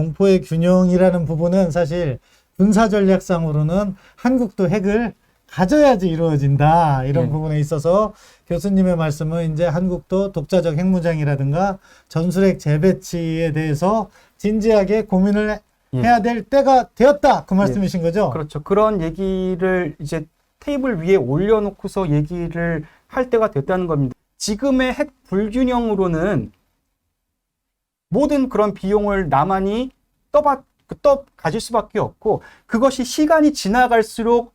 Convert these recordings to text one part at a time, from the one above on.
공포의 균형이라는 부분은 사실 군사 전략상으로는 한국도 핵을 가져야지 이루어진다. 이런 예. 부분에 있어서 교수님의 말씀은 이제 한국도 독자적 핵무장이라든가 전술핵 재배치에 대해서 진지하게 고민을 예. 해야 될 때가 되었다. 그 말씀이신 거죠? 그렇죠. 그런 얘기를 이제 테이블 위에 올려놓고서 얘기를 할 때가 됐다는 겁니다. 지금의 핵 불균형으로는 모든 그런 비용을 남한이 가질 수밖에 없고, 그것이 시간이 지나갈수록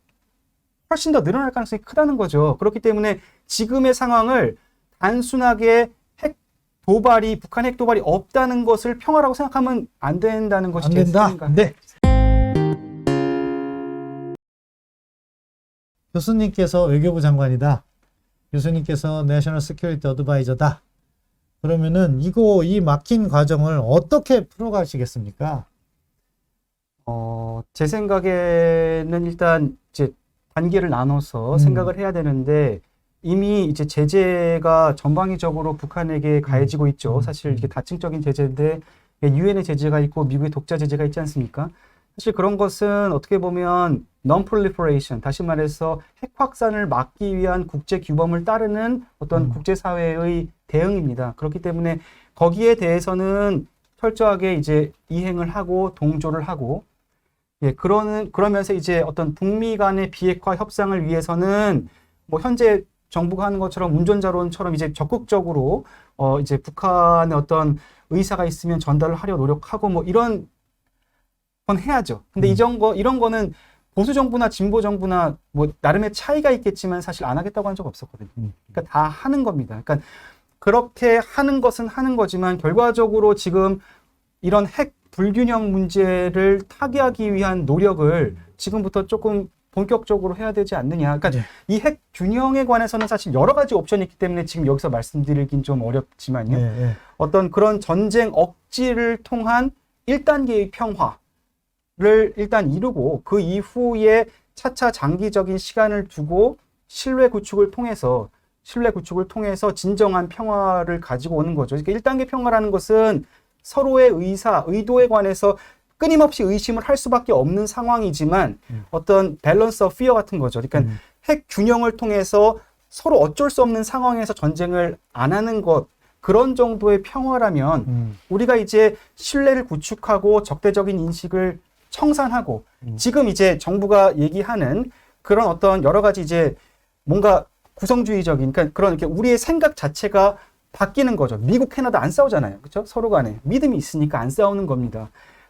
훨씬 더 늘어날 가능성이 크다는 거죠. 그렇기 때문에 지금의 상황을 단순하게 북한 핵 도발이 없다는 것을 평화라고 생각하면 안 된다는 것이 안 제 된다? 생각. 네. 교수님께서 외교부 장관이다. 교수님께서 내셔널 시큐리티 어드바이저다. 그러면은 이 막힌 과정을 어떻게 풀어가시겠습니까? 제 생각에는 일단 이제 단계를 나눠서 생각을 해야 되는데, 이미 이제 제재가 전방위적으로 북한에게 가해지고 있죠. 사실 이게 다층적인 제재인데 유엔의 제재가 있고 미국의 독자 제재가 있지 않습니까? 사실 그런 것은 어떻게 보면 non-proliferation, 다시 말해서 핵 확산을 막기 위한 국제 규범을 따르는 어떤 국제사회의 대응입니다. 그렇기 때문에 거기에 대해서는 철저하게 이제 이행을 하고 동조를 하고, 그러면서 이제 어떤 북미 간의 비핵화 협상을 위해서는 뭐 현재 정부가 하는 것처럼 운전자론처럼 이제 적극적으로 이제 북한의 어떤 의사가 있으면 전달을 하려 노력하고 뭐 이런 건 해야죠. 근데 이런 거는 보수 정부나 진보 정부나 뭐 나름의 차이가 있겠지만 사실 안 하겠다고 한 적 없었거든요. 그러니까 다 하는 겁니다. 그러니까 그렇게 하는 것은 하는 거지만 결과적으로 지금 이런 핵 불균형 문제를 타개하기 위한 노력을 지금부터 조금 본격적으로 해야 되지 않느냐. 그러니까 이 핵 균형에 관해서는 사실 여러 가지 옵션이 있기 때문에 지금 여기서 말씀드리긴 좀 어렵지만요. 어떤 그런 전쟁 억지를 통한 1단계의 평화를 일단 이루고, 그 이후에 차차 장기적인 시간을 두고 신뢰 구축을 통해서 진정한 평화를 가지고 오는 거죠. 그러니까 1단계 평화라는 것은 서로의 의도에 관해서 끊임없이 의심을 할 수밖에 없는 상황이지만 어떤 밸런스 오브 피어 같은 거죠. 그러니까 핵 균형을 통해서 서로 어쩔 수 없는 상황에서 전쟁을 안 하는 것, 그런 정도의 평화라면 우리가 이제 신뢰를 구축하고 적대적인 인식을 청산하고 지금 이제 정부가 얘기하는 그런 어떤 여러 가지 이제 뭔가 구성주의적인, 그러니까 그런 이렇게 우리의 생각 자체가 바뀌는 거죠. 미국, 캐나다 안 싸우잖아요. 그렇죠? 서로 간에 믿음이 있으니까 안 싸우는 겁니다.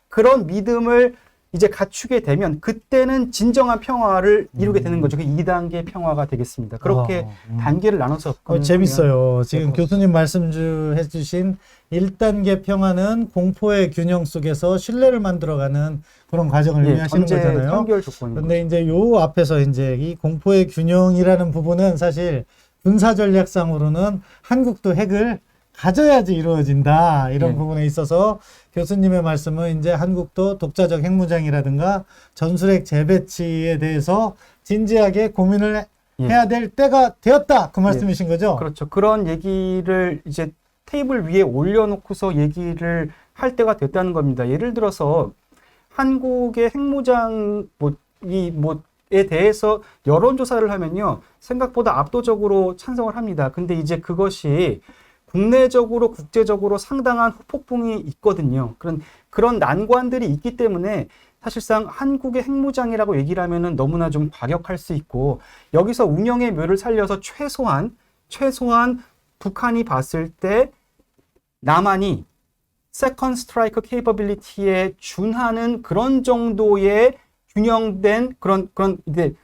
그런 믿음을 이제 갖추게 되면 그때는 진정한 평화를 이루게 되는 거죠. 그 2단계 평화가 되겠습니다. 그렇게 단계를 나눠서 재밌어요. 지금 교수님 말씀해 주신 1단계 평화는 공포의 균형 속에서 신뢰를 만들어가는 그런 과정을 의미하시는 거잖아요. 선결 조건인 그런데 이제 요 앞에서 이제 이 공포의 균형이라는 부분은 사실 군사 전략상으로는 한국도 핵을 가져야지 이루어진다. 이런 부분에 있어서 교수님의 말씀은 이제 한국도 독자적 핵무장이라든가 전술핵 재배치에 대해서 진지하게 고민을 해야 될 때가 되었다. 그 말씀이신 거죠? 그렇죠. 그런 얘기를 이제 테이블 위에 올려놓고서 얘기를 할 때가 됐다는 겁니다. 예를 들어서 한국의 핵무장 에 대해서 여론조사를 하면요, 생각보다 압도적으로 찬성을 합니다. 근데 이제 그것이 국내적으로 국제적으로 상당한 후폭풍이 있거든요. 그런 난관들이 있기 때문에 사실상 한국의 핵무장이라고 얘기를 하면은 너무나 좀 과격할 수 있고, 여기서 운영의 묘를 살려서 최소한 북한이 봤을 때 남한이 세컨드 스트라이크 케이퍼빌리티에 준하는 그런 정도의 균형된 그런 이제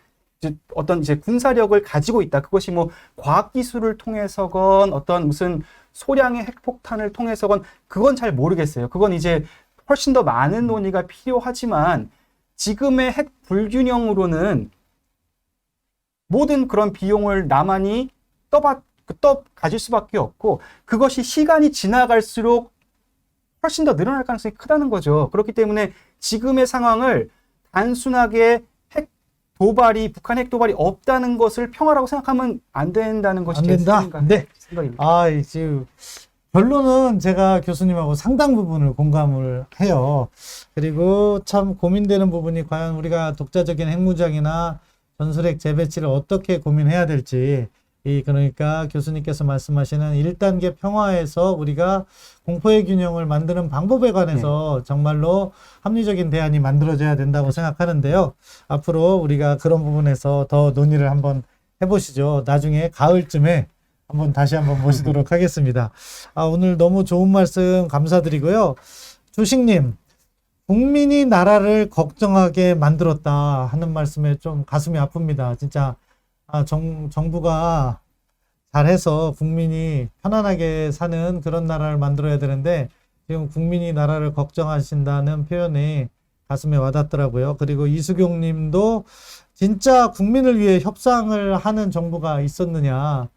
어떤 이제 군사력을 가지고 있다. 그것이 뭐 과학기술을 통해서건 어떤 무슨 소량의 핵폭탄을 통해서건 그건 잘 모르겠어요. 그건 이제 훨씬 더 많은 논의가 필요하지만 지금의 핵 불균형으로는 모든 그런 비용을 남한이 가질 수밖에 없고, 그것이 시간이 지나갈수록 훨씬 더 늘어날 가능성이 크다는 거죠. 그렇기 때문에 지금의 상황을 단순하게 북한 핵 도발이 없다는 것을 평화라고 생각하면 안 된다는 것이 제 생각입니다. 생각입니다. 지금 결론은 제가 교수님하고 상당 부분을 공감을 해요. 그리고 참 고민되는 부분이 과연 우리가 독자적인 핵무장이나 전술핵 재배치를 어떻게 고민해야 될지, 그러니까 교수님께서 말씀하시는 1단계 평화에서 우리가 공포의 균형을 만드는 방법에 관해서 정말로 합리적인 대안이 만들어져야 된다고 생각하는데요. 앞으로 우리가 그런 부분에서 더 논의를 한번 해보시죠. 나중에 가을쯤에 다시 한번 모시도록 하겠습니다. 오늘 너무 좋은 말씀 감사드리고요. 주식님, 국민이 나라를 걱정하게 만들었다 하는 말씀에 좀 가슴이 아픕니다. 진짜 정부가 잘해서 국민이 편안하게 사는 그런 나라를 만들어야 되는데 지금 국민이 나라를 걱정하신다는 표현이 가슴에 와닿더라고요. 그리고 이수경 님도 진짜 국민을 위해 협상을 하는 정부가 있었느냐.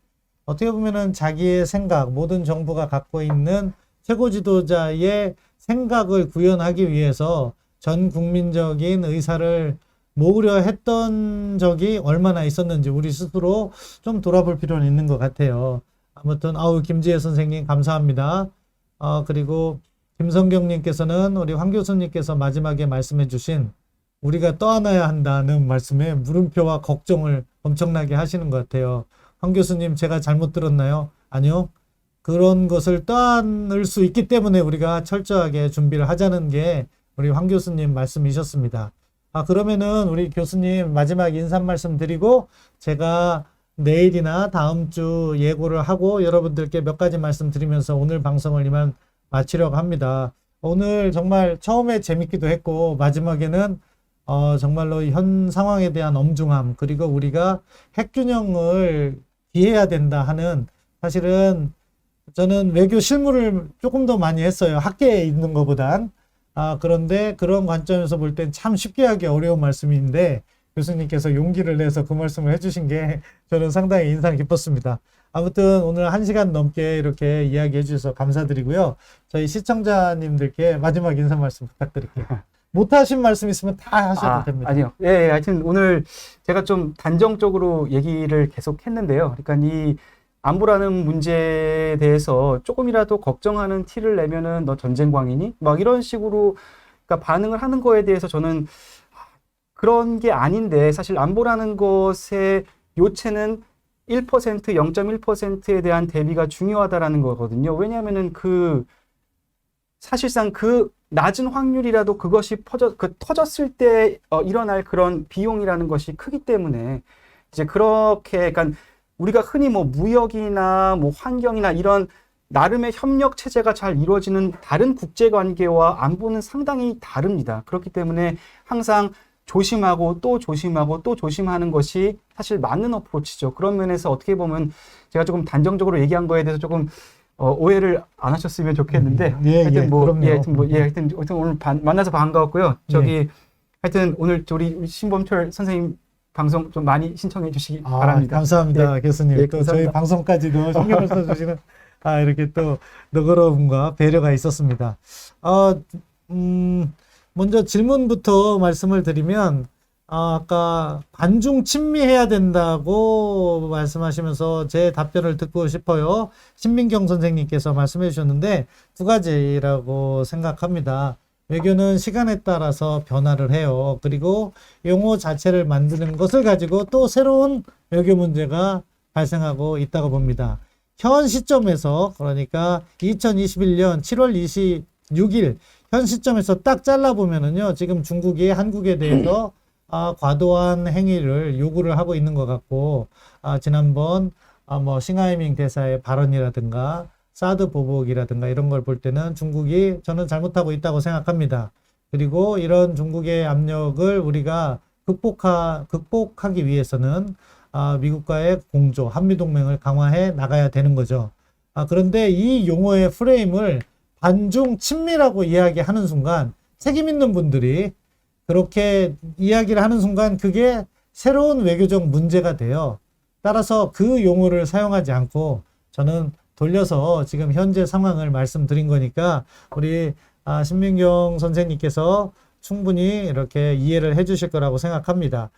어떻게 보면은 자기의 생각, 모든 정부가 갖고 있는 최고 지도자의 생각을 구현하기 위해서 전 국민적인 의사를 모으려 했던 적이 얼마나 있었는지 우리 스스로 좀 돌아볼 필요는 있는 것 같아요. 아무튼 김지혜 선생님 감사합니다. 그리고 김성경님께서는 우리 황 교수님께서 마지막에 말씀해 주신 우리가 떠안아야 한다는 말씀에 물음표와 걱정을 엄청나게 하시는 것 같아요. 황 교수님, 제가 잘못 들었나요? 아니요. 그런 것을 떠안을 수 있기 때문에 우리가 철저하게 준비를 하자는 게 우리 황 교수님 말씀이셨습니다. 그러면은 우리 교수님 마지막 인사 말씀 드리고 제가 내일이나 다음 주 예고를 하고 여러분들께 몇 가지 말씀 드리면서 오늘 방송을 이만 마치려고 합니다. 오늘 정말 처음에 재밌기도 했고 마지막에는 정말로 현 상황에 대한 엄중함, 그리고 우리가 핵균형을 기해야 된다 하는, 사실은 저는 외교 실무를 조금 더 많이 했어요. 학계에 있는 것보단. 그런데 그런 관점에서 볼 땐 참 쉽게 하기 어려운 말씀인데 교수님께서 용기를 내서 그 말씀을 해주신 게 저는 상당히 인상 깊었습니다. 아무튼 오늘 1시간 넘게 이렇게 이야기해 주셔서 감사드리고요. 저희 시청자님들께 마지막 인사 말씀 부탁드릴게요. 못하신 말씀 있으면 다 하셔도 됩니다. 아니요. 예, 하여튼 오늘 제가 좀 단정적으로 얘기를 계속 했는데요. 그러니까 이 안보라는 문제에 대해서 조금이라도 걱정하는 티를 내면은 너 전쟁광이니? 막 이런 식으로 그러니까 반응을 하는 거에 대해서 저는 그런 게 아닌데, 사실 안보라는 것의 요체는 1%, 0.1%에 대한 대비가 중요하다라는 거거든요. 왜냐하면은 사실상 그 낮은 확률이라도 그것이 터졌을 때 일어날 그런 비용이라는 것이 크기 때문에 이제 그렇게, 그러니까 우리가 흔히 뭐 무역이나 뭐 환경이나 이런 나름의 협력 체제가 잘 이루어지는 다른 국제 관계와 안보는 상당히 다릅니다. 그렇기 때문에 항상 조심하고 또 조심하고 또 조심하는 것이 사실 맞는 어프로치죠. 그런 면에서 어떻게 보면 제가 조금 단정적으로 얘기한 거에 대해서 조금 오해를 안 하셨으면 좋겠는데, 하여튼 오늘 만나서 반가웠고요. 하여튼 오늘 우리 신범철 선생님 방송 좀 많이 신청해 주시기 바랍니다. 감사합니다, 교수님. 또 감사합니다. 저희 방송까지도 신경을 써주시는 이렇게 또 너그러움과 배려가 있었습니다. 먼저 질문부터 말씀을 드리면, 아까 관중 친미해야 된다고 말씀하시면서 제 답변을 듣고 싶어요. 신민경 선생님께서 말씀해 주셨는데 2가지라고 생각합니다. 외교는 시간에 따라서 변화를 해요. 그리고 용어 자체를 만드는 것을 가지고 또 새로운 외교 문제가 발생하고 있다고 봅니다. 현 시점에서, 그러니까 2021년 7월 26일 현 시점에서 딱 잘라보면은요, 지금 중국이 한국에 대해서 과도한 행위를 요구를 하고 있는 것 같고, 지난번 뭐 싱하이밍 대사의 발언이라든가 사드 보복이라든가 이런 걸 볼 때는 중국이 저는 잘못하고 있다고 생각합니다. 그리고 이런 중국의 압력을 우리가 극복하기 위해서는 미국과의 공조, 한미동맹을 강화해 나가야 되는 거죠. 그런데 이 용어의 프레임을 반중 친미라고 이야기하는 순간, 책임 있는 분들이 그렇게 이야기를 하는 순간 그게 새로운 외교적 문제가 돼요. 따라서 그 용어를 사용하지 않고 저는 돌려서 지금 현재 상황을 말씀드린 거니까 우리 신민경 선생님께서 충분히 이렇게 이해를 해 주실 거라고 생각합니다.